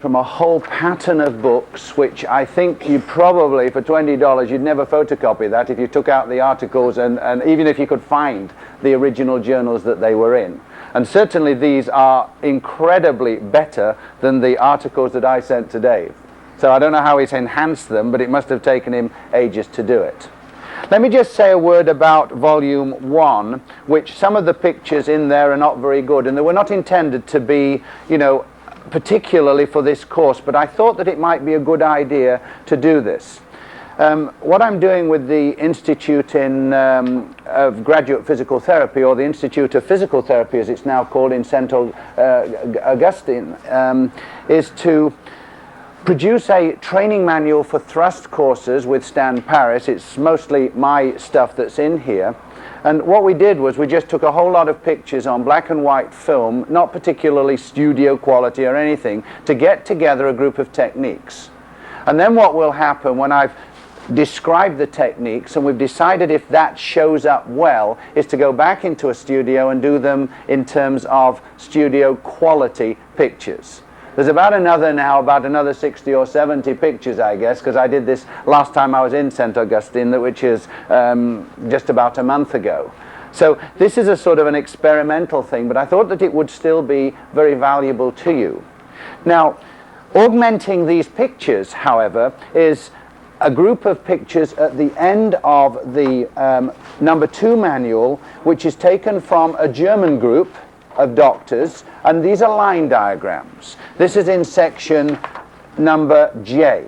from a whole pattern of books, which I think you probably, for $20, you'd never photocopy that if you took out the articles and even if you could find the original journals that they were in. And certainly these are incredibly better than the articles that I sent to Dave. So I don't know how he's enhanced them, but it must have taken him ages to do it. Let me just say a word about Volume 1, which some of the pictures in there are not very good, and they were not intended to be, you know, particularly for this course, but I thought that it might be a good idea to do this. What I'm doing with the Institute of Graduate Physical Therapy, or the Institute of Physical Therapy as it's now called in St. Augustine, is to produce a training manual for thrust courses with Stan Paris. It's mostly my stuff that's in here. And what we did was we just took a whole lot of pictures on black and white film, not particularly studio quality or anything, to get together a group of techniques. And then what will happen when I've described the techniques and we've decided if that shows up well, is to go back into a studio and do them in terms of studio quality pictures. There's about another 60 or 70 pictures, I guess, because I did this last time I was in St. Augustine, which is just about a month ago. So this is a sort of an experimental thing, but I thought that it would still be very valuable to you. Now, augmenting these pictures, however, is a group of pictures at the end of the number 2 manual, which is taken from a German group of doctors, and these are line diagrams. This is in section number J.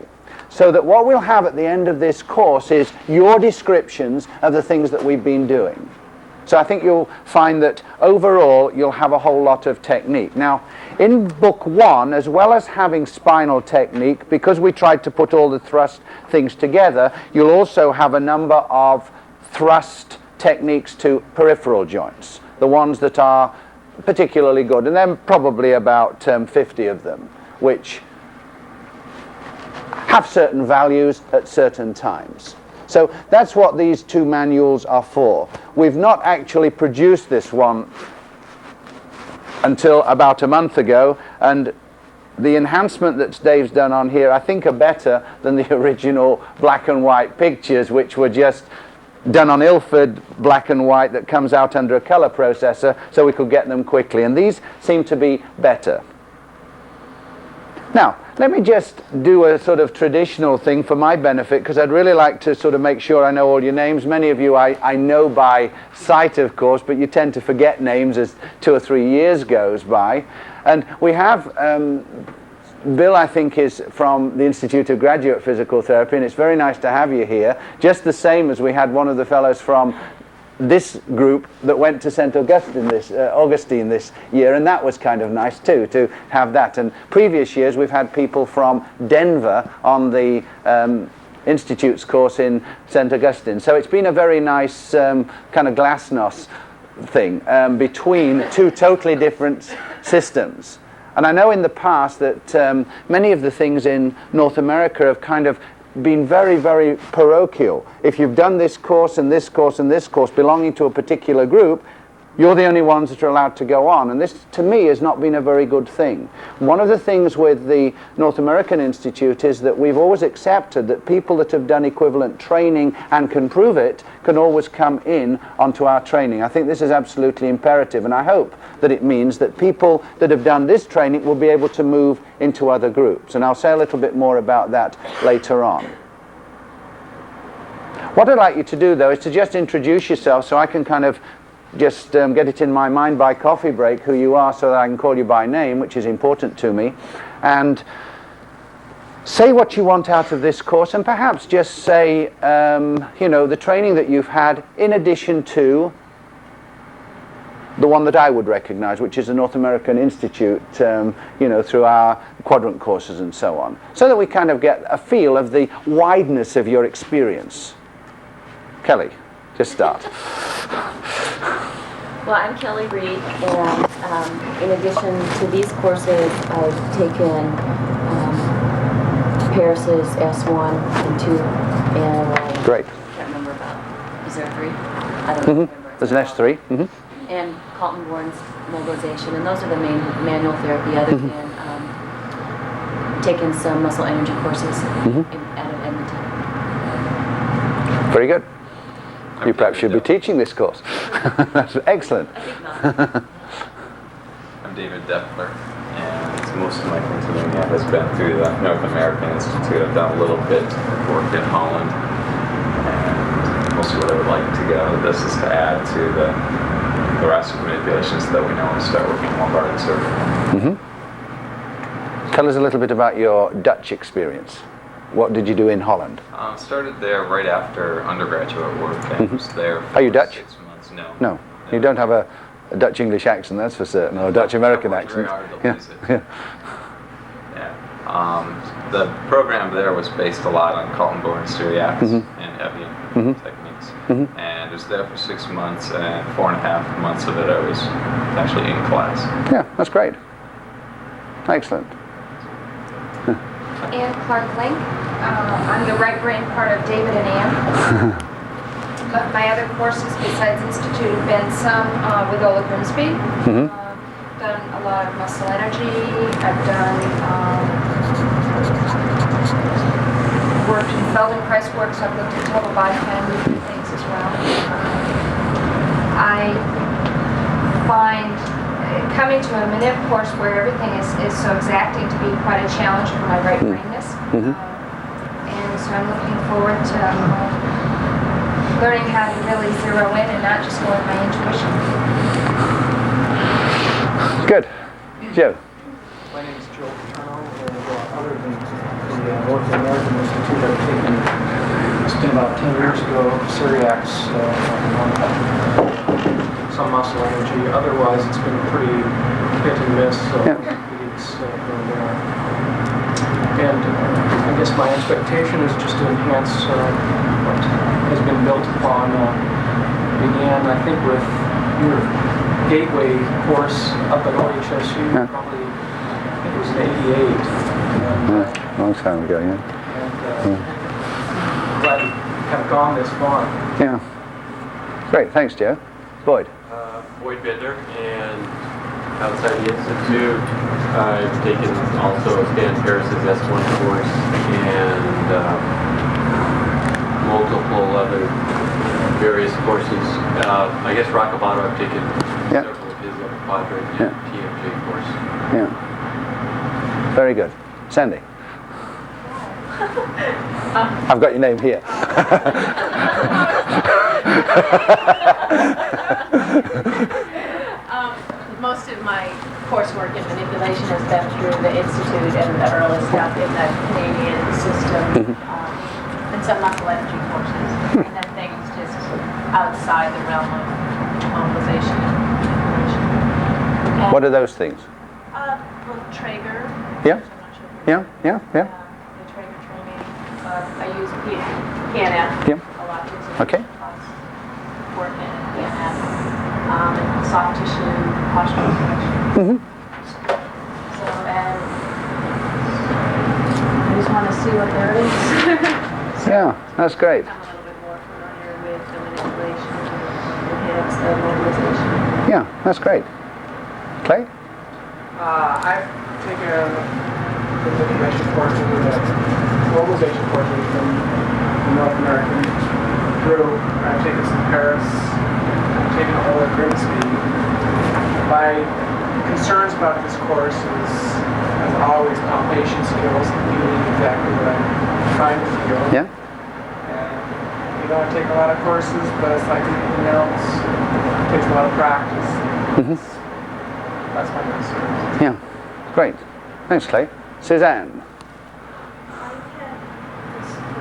So that what we'll have at the end of this course is your descriptions of the things that we've been doing. So I think you'll find that overall you'll have a whole lot of technique. Now, in book 1, as well as having spinal technique, because we tried to put all the thrust things together, you'll also have a number of thrust techniques to peripheral joints, the ones that are particularly good, and then probably about 50 of them, which have certain values at certain times. So that's what these 2 manuals are for. We've not actually produced this one until about a month ago, and the enhancement that Dave's done on here I think are better than the original black and white pictures, which were just done on Ilford black and white that comes out under a color processor so we could get them quickly, and these seem to be better. Now, let me just do a sort of traditional thing for my benefit, because I'd really like to sort of make sure I know all your names. Many of you I know by sight, of course, but you tend to forget names as 2 or 3 years goes by. And we have Bill, I think, is from the Institute of Graduate Physical Therapy, and it's very nice to have you here, just the same as we had one of the fellows from this group that went to St. Augustine this year, and that was kind of nice too, to have that. And previous years we've had people from Denver on the Institute's course in St. Augustine. So it's been a very nice kind of glasnost thing between 2 totally different systems. And I know in the past that many of the things in North America have kind of been very, very parochial. If you've done this course and this course and this course belonging to a particular group, you're the only ones that are allowed to go on. And this, to me, has not been a very good thing. One of the things with the North American Institute is that we've always accepted that people that have done equivalent training and can prove it can always come in onto our training. I think this is absolutely imperative, and I hope that it means that people that have done this training will be able to move into other groups. And I'll say a little bit more about that later on. What I'd like you to do, though, is to just introduce yourself so I can kind of just get it in my mind by coffee break who you are, so that I can call you by name, which is important to me, and say what you want out of this course, and perhaps just say, you know, the training that you've had in addition to the one that I would recognize, which is the North American Institute, you know, through our quadrant courses and so on, so that we kind of get a feel of the wideness of your experience. Kelly, just start. Well, I'm Kelly Reed, and in addition to these courses, I've taken Paris's S1 and 2, and Great. I can't remember about, is there 3? I don't remember. There's an S3. And Kaltenborn's mobilization, and those are the main manual therapy, other than taken some muscle energy courses Mm-hmm. out of Edmonton. Very good. You perhaps should be teaching this course. That's excellent. I think not. I'm David Depler, and most of my continuing has been through the North American Institute. I've done a little bit of work in Holland, and mostly what I would like to get out of this is to add to the thoracic manipulations that we know and start working more hard and surgery. Tell us a little bit about your Dutch experience. What did you do in Holland? Started there right after undergraduate work and was there for Are you Dutch? 6 months. No. No, you don't have a Dutch-English accent, that's for certain, or a Dutch-American I worked very accent. hard to lose it. Yeah. Yeah. The program there was based a lot on Kaltenborn Syriacs and Evian techniques. And I was there for 6 months, and 4.5 months of it I was actually in class. Yeah, that's great. Excellent. Anne Clark Link. I'm the right brain part of David and Anne. But my other courses besides Institute have been some with Ola Grimsby. Done a lot of muscle energy. I've done worked in Feldenkrais work, so I've looked at total body plan movement things as well. I find coming to a Manip course where everything is so exacting to be quite a challenge for my right brainness. And so I'm looking forward to learning how to really zero in and not just go with my intuition. Good. Joe? My name is Joe Paterno, and other than the North American Institute, I've taken, it's been about 10 years ago, Syriacs, some muscle energy. Otherwise, it's been pretty hit and miss, so it's been there. And I guess my expectation is just to enhance what has been built upon. Began, I think, with your gateway course up at OHSU, probably, I think it was in '88. And, Long time ago, yeah. glad to have gone this far. Yeah. Great, thanks, Joe. Boyd? Boyd Bender, and outside the Institute, I've taken also Stan Paris's S1 course and multiple other various courses. I guess Rockabato, I've taken several of his quadrant and TMJ course. Yeah. Very good. Sandy? I've got your name here. Most of my coursework in manipulation has been through the Institute and the early stuff in the Canadian system, and some muscle energy courses, and then things just outside the realm of mobilization and manipulation. And, What are those things? well, Traeger. Yeah. I'm not sure if you're Yeah. the Traeger training. I use PNF Yeah. a lot. Okay. Work in PNF. And soft tissue postural correction. So, and I just want to see what there is. So Yeah, that's great. I'm a little bit more familiar with the manipulation, the hips, the mobilization. Yeah, that's great. Clay? I've taken the manipulation courses and the mobilization courses from the North American group. I've taken some Paris. I've taken Ola Grimsby. My concerns about this course is, as always, palpation skills and feeling exactly what I'm trying to feel. Yeah. And I take a lot of courses, but it's like anything else. It takes a lot of practice. That's my concern. Yeah. Great. Thanks, Clay. Suzanne? I've had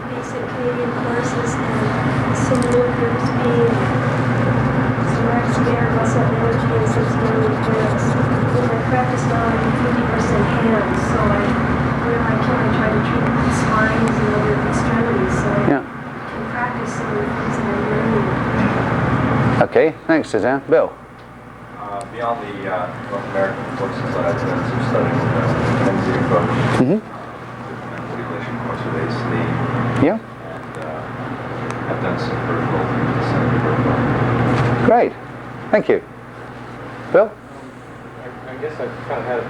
basic Canadian courses and some Ola Grimsby and some Raxmere muscle energy and some standing grips. And I practice now I'm 50% hands, so whenever I can, I try to treat spines and other extremities, so I can practice some of the things that I'm learning. Okay, thanks, Suzanne. Bill? Beyond the North American courses, I've done some studying with the Lindsay approach. Manipulation course with ACE. Yeah. And I've done some vertical peripheral. Great. Thank you. Bill? I guess I've kind of had an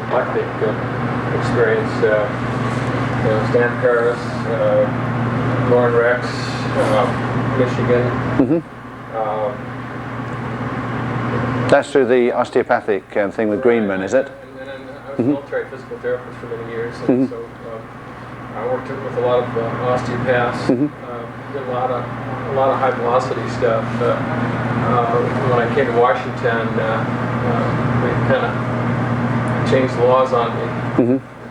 eclectic experience. Stan Paris, Lauren Rex, Michigan. That's through the osteopathic thing with Greenman, is it? And then I was a military physical therapist for many years, and so I worked with a lot of osteopaths. Did a lot of high velocity stuff. When I came to Washington, they kind of changed the laws on me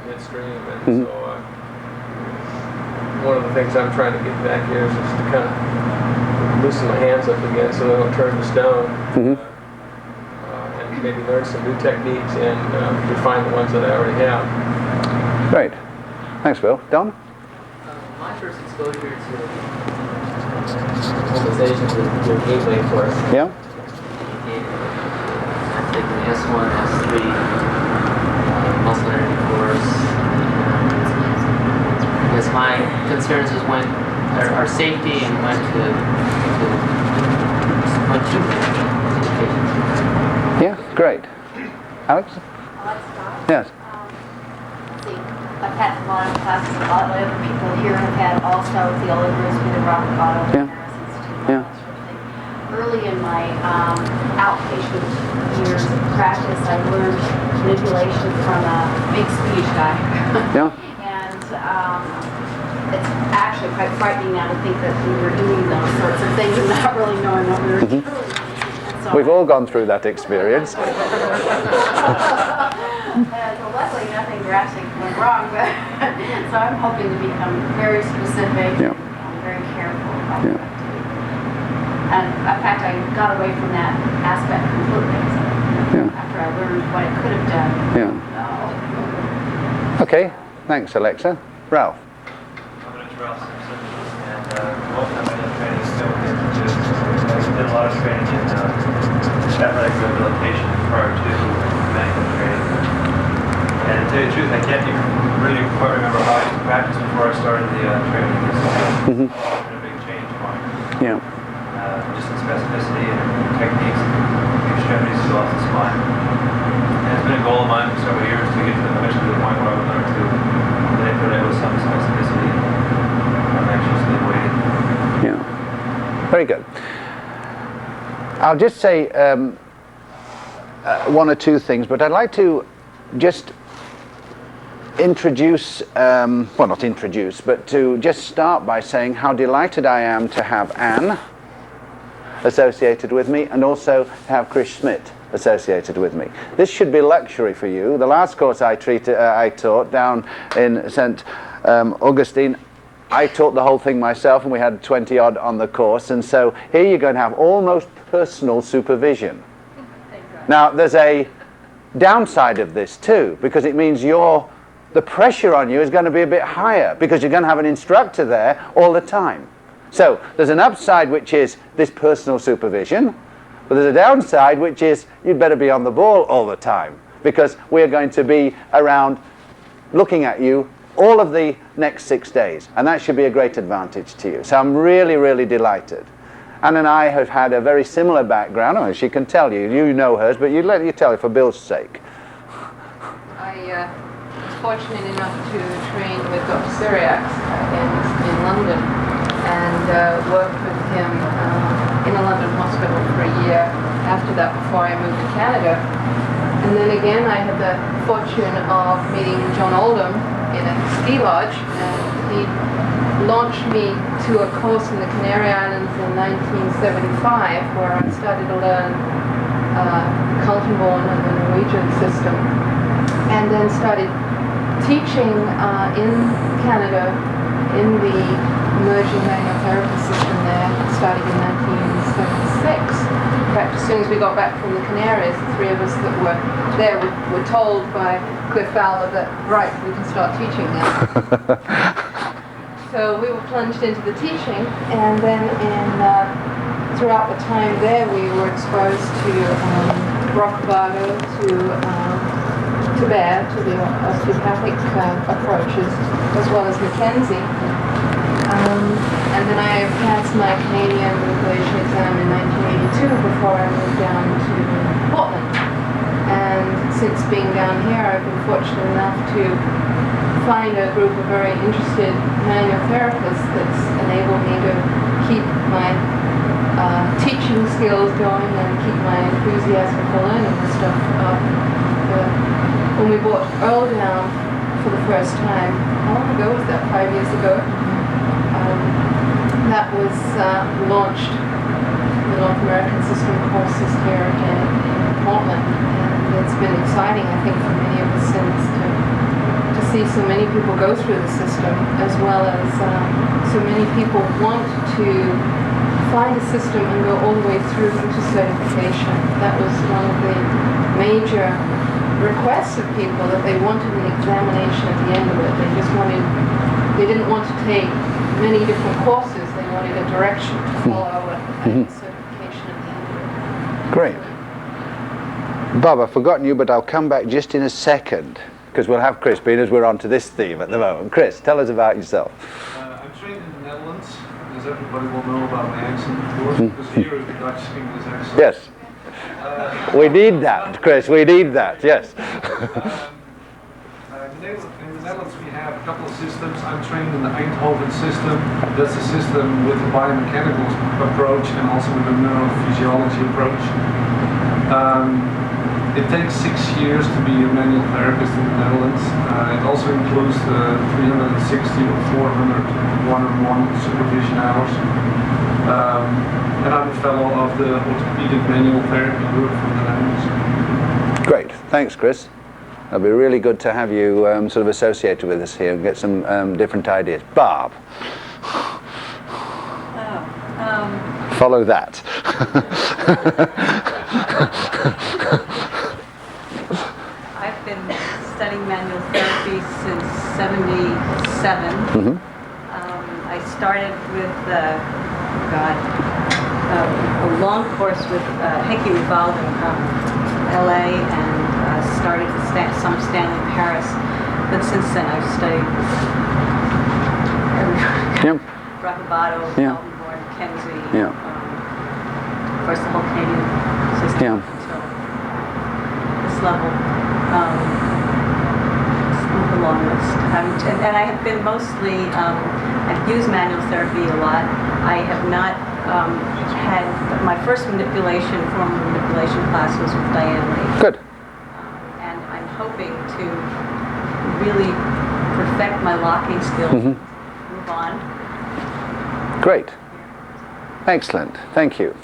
midstream, and so one of the things I'm trying to get back here is just to kind of loosen my hands up again so they don't turn to stone. And maybe learn some new techniques and refine the ones that I already have. Great. Thanks, Bill. Don? My first exposure to mobilizations was the Gateway course. Yeah? I've taken the S1, S3 muscle energy course. I guess my concerns is when our safety and when to Yeah, great. Alex? Yes. Let's see, I've had a lot of classes, a lot of other people here have had also the Ola Grimsby, the Robert Otto, Yeah. the Harris Institute, Yeah. that sort of thing. Early in my outpatient years of practice, I learned manipulation from a big Swedish guy. Yeah? And it's actually quite frightening now to think that we were doing those sorts of things and not really knowing what we were doing. And so We've all gone through that experience. so luckily nothing drastic went wrong, but so I'm hoping to become very specific Yeah. and very careful about Yeah. what I do. And in fact, I got away from that aspect completely. So Yeah. after I learned what I could have done. Yeah. No. Okay. Thanks, Alexa. Ralph? My name is Ralph Simpson, and most of my training is still in I did a lot of training in athletic rehabilitation prior to medical training. And to tell you the truth, I can't even really quite remember how I used to practice before I started the training. It's been a big change for me. Yeah. Just in specificity and techniques and extremities as well as the spine. And it's been a goal of mine for several years to get to eventually to the point where I would learn to manipulate with some specificity. I'm anxiously waiting. Yeah. Very good. I'll just say one or two things, but I'd like to just introduce, well, not introduce, but to just start by saying how delighted I am to have Anne associated with me and also have Chris Schmidt associated with me. This should be luxury for you. The last course I taught down in St. Augustine, I taught the whole thing myself and we had 20 odd on the course, and so here you're going to have almost personal supervision. Now there's a downside of this too, because it means the pressure on you is going to be a bit higher because you're going to have an instructor there all the time. So there's an upside, which is this personal supervision, but there's a downside, which is you'd better be on the ball all the time because we're going to be around looking at you all of the next 6 days, and that should be a great advantage to you. So I'm really, really delighted. Anne and I have had a very similar background. Oh, she can tell you. You know hers, but you let you tell her for Bill's sake. I was fortunate enough to train with Dr. Syriacs in London and worked with him in a London hospital for a year after that before I moved to Canada. And then again, I had the fortune of meeting John Oldham in a ski lodge, and he launched me to a course in the Canary Islands in 1975 where I started to learn Kaltenborn and the Norwegian system, and then started teaching in Canada in the emerging manual therapy system there, starting in 1976. In fact, as soon as we got back from the Canaries, the three of us that were there were told by Cliff Fowler that, right, we can start teaching now. So we were plunged into the teaching, and then throughout the time there we were exposed to Brockovado, to Baer, to the osteopathic approaches, as well as Mackenzie. And then I passed my Canadian manipulation exam in 1982 before I moved down to Portland. And since being down here, I've been fortunate enough to find a group of very interested manual therapists that's enabled me to keep my teaching skills going and keep my enthusiasm for learning this stuff up. When we brought Earl down for the first time, how long ago was that? 5 years ago? That was launched the North American System courses here in Portland, and it's been exciting, I think, for many of us since to see so many people go through the system, as well as so many people want to find a system and go all the way through to certification. That was one of the major requests of people, that they wanted an examination at the end of it. They didn't want to take many different courses. They wanted a direction to follow and certification at the end of it. Great. Bob, I've forgotten you, but I'll come back just in a second, because we'll have Chris, being as we're on to this theme at the moment. Chris, tell us about yourself. I'm trained in the Netherlands, as everybody will know about my accent, of course, because here is the Dutch English accent. Yes. We need that, Chris, we need that, yes. In the Netherlands we have a couple of systems. I'm trained in the Eindhoven system. That's a system with a biomechanical approach and also with a neurophysiology approach. It takes 6 years to be a manual therapist in the Netherlands. It also includes 360 or 400 one-on-one supervision hours. And I'm a fellow of the orthopedic manual therapy group from the Netherlands. Great, thanks Chris. It'll be really good to have you sort of associated with us here and get some different ideas. Barb. Follow that. I've been studying manual therapy since '77. I started with a long course with Heikki Rivaldo from LA, and started with some Stanley Paris. But since then I've studied Braccabato, Eldenborn, Kenzie, of course the whole Canadian system until this level. It's a long list. And I have been mostly, I've used manual therapy a lot. I have not had, my first formal manipulation class was with Diane Lee. Good. And I'm hoping to really perfect my locking skills, move on. Great. Excellent. Thank you.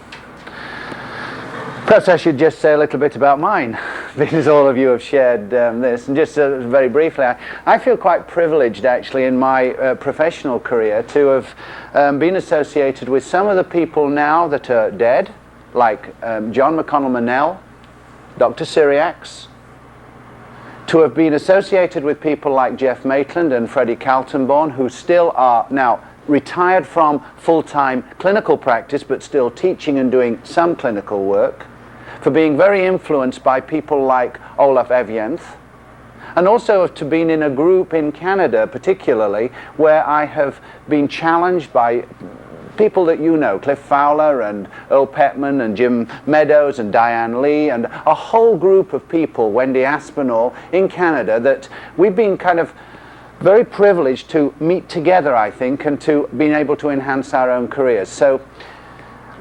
Perhaps I should just say a little bit about mine, because all of you have shared this. And just very briefly, I feel quite privileged actually in my professional career to have been associated with some of the people now that are dead, like John McConnell Manel, Dr. Syriacs, to have been associated with people like Jeff Maitland and Freddie Kaltenborn, who still are now retired from full-time clinical practice but still teaching and doing some clinical work, for being very influenced by people like Olaf Evjenth, and also to being in a group in Canada particularly where I have been challenged by people that you know, Cliff Fowler and Earl Petman and Jim Meadows and Diane Lee and a whole group of people, Wendy Aspinall, in Canada, that we've been kind of very privileged to meet together, I think, and to being able to enhance our own careers. So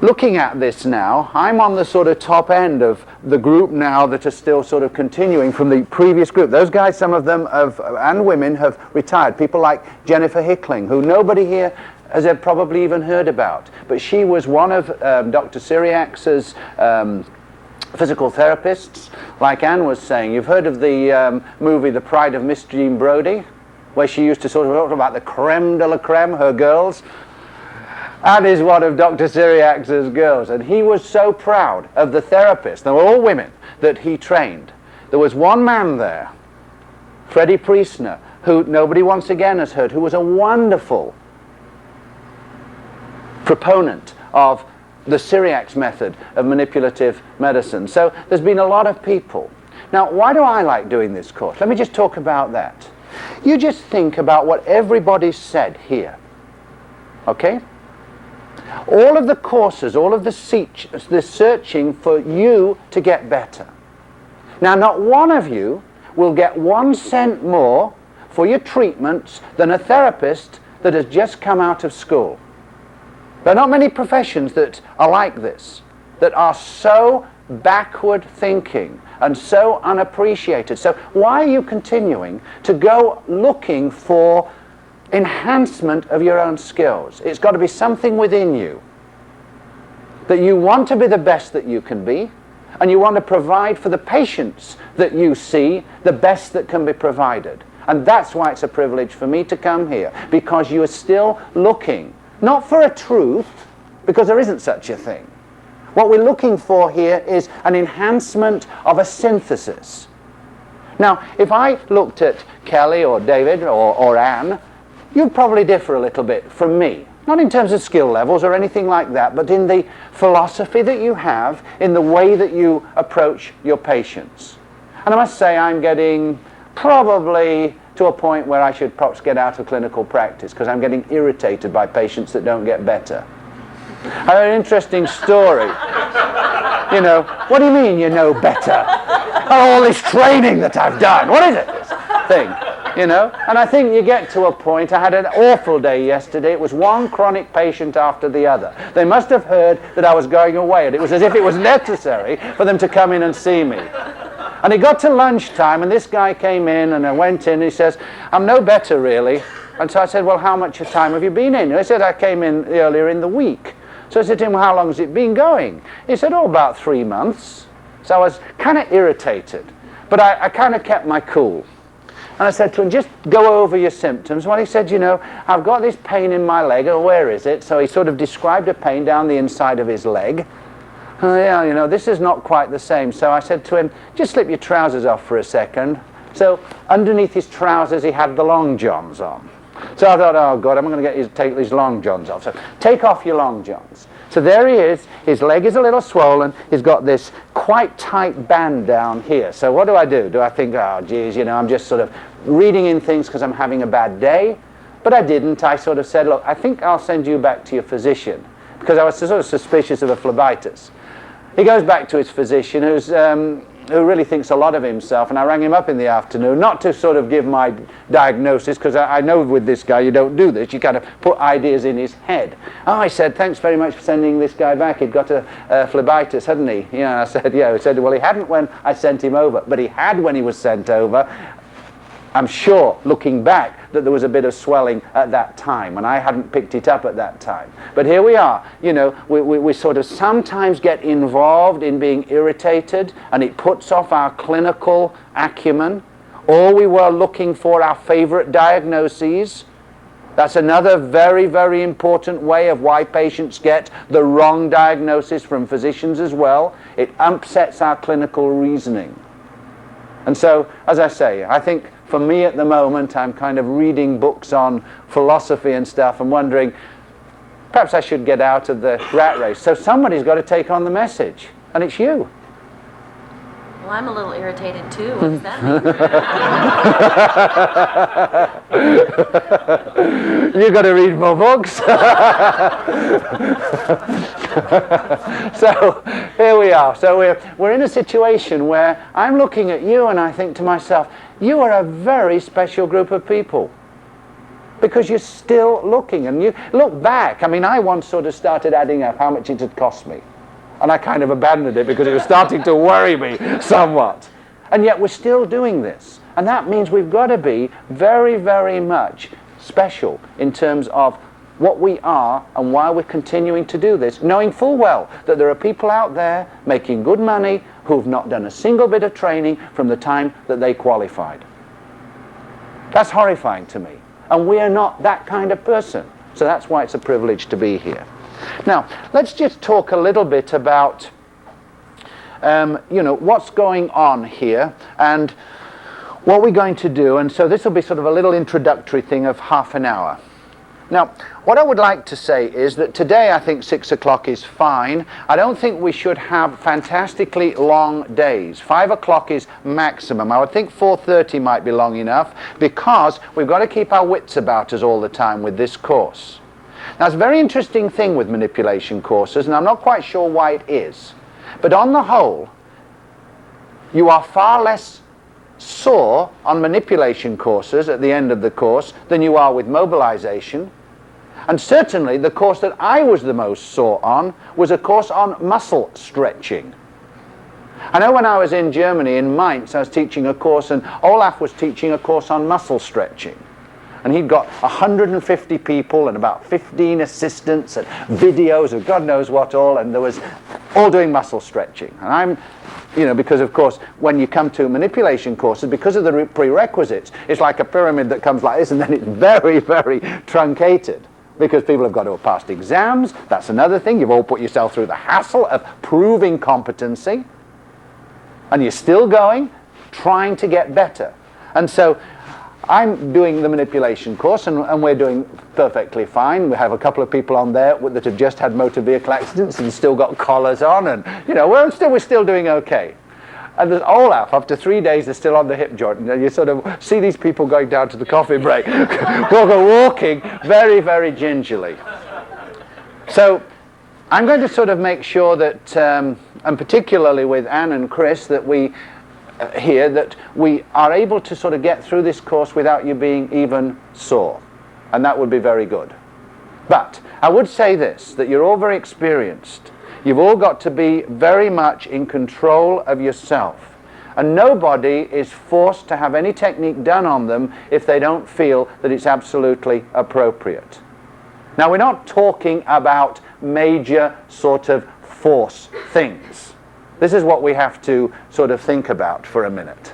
looking at this now, I'm on the sort of top end of the group now that are still sort of continuing from the previous group. Those guys, some of them have, and women, have retired. People like Jennifer Hickling, who nobody here has probably even heard about. But she was one of Dr. Syriacs' physical therapists. Like Anne was saying, you've heard of the movie The Pride of Miss Jean Brodie, where she used to sort of talk about the creme de la creme, her girls. Anne is one of Dr. Syriacs' girls, and he was so proud of the therapists, they were all women, that he trained. There was one man there, Freddie Priestner, who nobody once again has heard, who was a wonderful proponent of the Syriacs method of manipulative medicine. So there's been a lot of people. Now, why do I like doing this course? Let me just talk about that. You just think about what everybody said here, okay? All of the courses, all of the searching for you to get better. Now, not one of you will get 1 cent more for your treatments than a therapist that has just come out of school. There are not many professions that are like this, that are so backward thinking and so unappreciated. So why are you continuing to go looking for enhancement of your own skills? It's got to be something within you that you want to be the best that you can be, and you want to provide for the patients that you see the best that can be provided. And that's why it's a privilege for me to come here, because you are still looking, not for a truth, because there isn't such a thing. What we're looking for here is an enhancement of a synthesis. Now, if I looked at Kelly or David or Anne, you'd probably differ a little bit from me. Not in terms of skill levels or anything like that, but in the philosophy that you have, in the way that you approach your patients. And I must say I'm getting probably to a point where I should perhaps get out of clinical practice, because I'm getting irritated by patients that don't get better. I have an interesting story. You know, what do you mean you know better? All this training that I've done, what is it, this thing? You know, and I think you get to a point. I had an awful day yesterday. It was one chronic patient after the other. They must have heard that I was going away, and it was as if it was necessary for them to come in and see me. And it got to lunchtime, and this guy came in, and I went in, and he says, I'm no better really. And so I said, well, how much time have you been in? And he said, I came in earlier in the week. So I said to him, well, how long has it been going? He said, oh, about 3 months. So I was kind of irritated, but I kind of kept my cool. And I said to him, just go over your symptoms. Well, he said, you know, I've got this pain in my leg. Oh, where is it? So he sort of described a pain down the inside of his leg. Oh, yeah, you know, this is not quite the same. So I said to him, just slip your trousers off for a second. So underneath his trousers, he had the long johns on. So I thought, oh, God, I'm going to take these long johns off. So take off your long johns. So there he is. His leg is a little swollen. He's got this quite tight band down here. So what do? Do I think, oh, geez, you know, I'm just sort of reading in things because I'm having a bad day? But I didn't. I sort of said, look, I think I'll send you back to your physician, because I was sort of suspicious of a phlebitis. He goes back to his physician, who really thinks a lot of himself, and I rang him up in the afternoon, not to sort of give my diagnosis, because I know with this guy you don't do this, you kind of put ideas in his head. Oh, I said, thanks very much for sending this guy back, he'd got a phlebitis, hadn't he? Yeah, I said, yeah. He said, well, he hadn't when I sent him over, but he had when he was sent over. I'm sure, looking back, that there was a bit of swelling at that time, and I hadn't picked it up at that time. But here we are, you know, we sort of sometimes get involved in being irritated, and it puts off our clinical acumen, or we were looking for our favorite diagnoses. That's another very, very important way of why patients get the wrong diagnosis from physicians as well. It upsets our clinical reasoning. And so, as I say, I think for me at the moment, I'm kind of reading books on philosophy and stuff and wondering, perhaps I should get out of the rat race. So somebody's got to take on the message, and it's you. Well, I'm a little irritated too. What does that mean? You've got to read more books. So here we are. So we're in a situation where I'm looking at you and I think to myself, you are a very special group of people, because you're still looking, and you look back. I mean, I once sort of started adding up how much it had cost me, and I kind of abandoned it because it was starting to worry me somewhat. And yet we're still doing this, and that means we've got to be very, very much special in terms of what we are and why we're continuing to do this, knowing full well that there are people out there making good money who've not done a single bit of training from the time that they qualified. That's horrifying to me, and we are not that kind of person. So that's why it's a privilege to be here. Now, let's just talk a little bit about you know, what's going on here and what we're going to do. And so this will be sort of a little introductory thing of half an hour. Now, what I would like to say is that today I think 6 o'clock is fine. I don't think we should have fantastically long days. 5 o'clock is maximum. I would think 4:30 might be long enough, because we've got to keep our wits about us all the time with this course. Now, it's a very interesting thing with manipulation courses, and I'm not quite sure why it is. But on the whole, you are far less sore on manipulation courses at the end of the course than you are with mobilization. And certainly the course that I was the most sore on was a course on muscle stretching. I know when I was in Germany, in Mainz, I was teaching a course, and Olaf was teaching a course on muscle stretching. And he'd got 150 people and about 15 assistants and videos of God knows what all, and there was all doing muscle stretching. And I'm, because of course, when you come to manipulation courses, because of the prerequisites, it's like a pyramid that comes like this, and then it's very, very truncated. Because people have got to have passed exams. That's another thing. You've all put yourself through the hassle of proving competency. And you're still going, trying to get better. And so I'm doing the manipulation course, and we're doing perfectly fine. We have a couple of people on there that have just had motor vehicle accidents and still got collars on, and we're still doing okay. And there's Olaf, after 3 days, they're still on the hip joint. And you sort of see these people going down to the coffee break, walking very, very gingerly. So I'm going to sort of make sure that, and particularly with Anne and Chris, that we here, that we are able to sort of get through this course without you being even sore. And that would be very good. But I would say this, that you're all very experienced. You've all got to be very much in control of yourself. And nobody is forced to have any technique done on them if they don't feel that it's absolutely appropriate. Now, we're not talking about major sort of force things. This is what we have to sort of think about for a minute.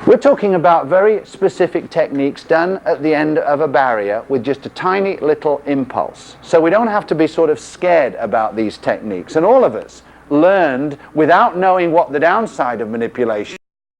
We're talking about very specific techniques done at the end of a barrier with just a tiny little impulse. So we don't have to be sort of scared about these techniques. And all of us learned, without knowing what the downside of manipulation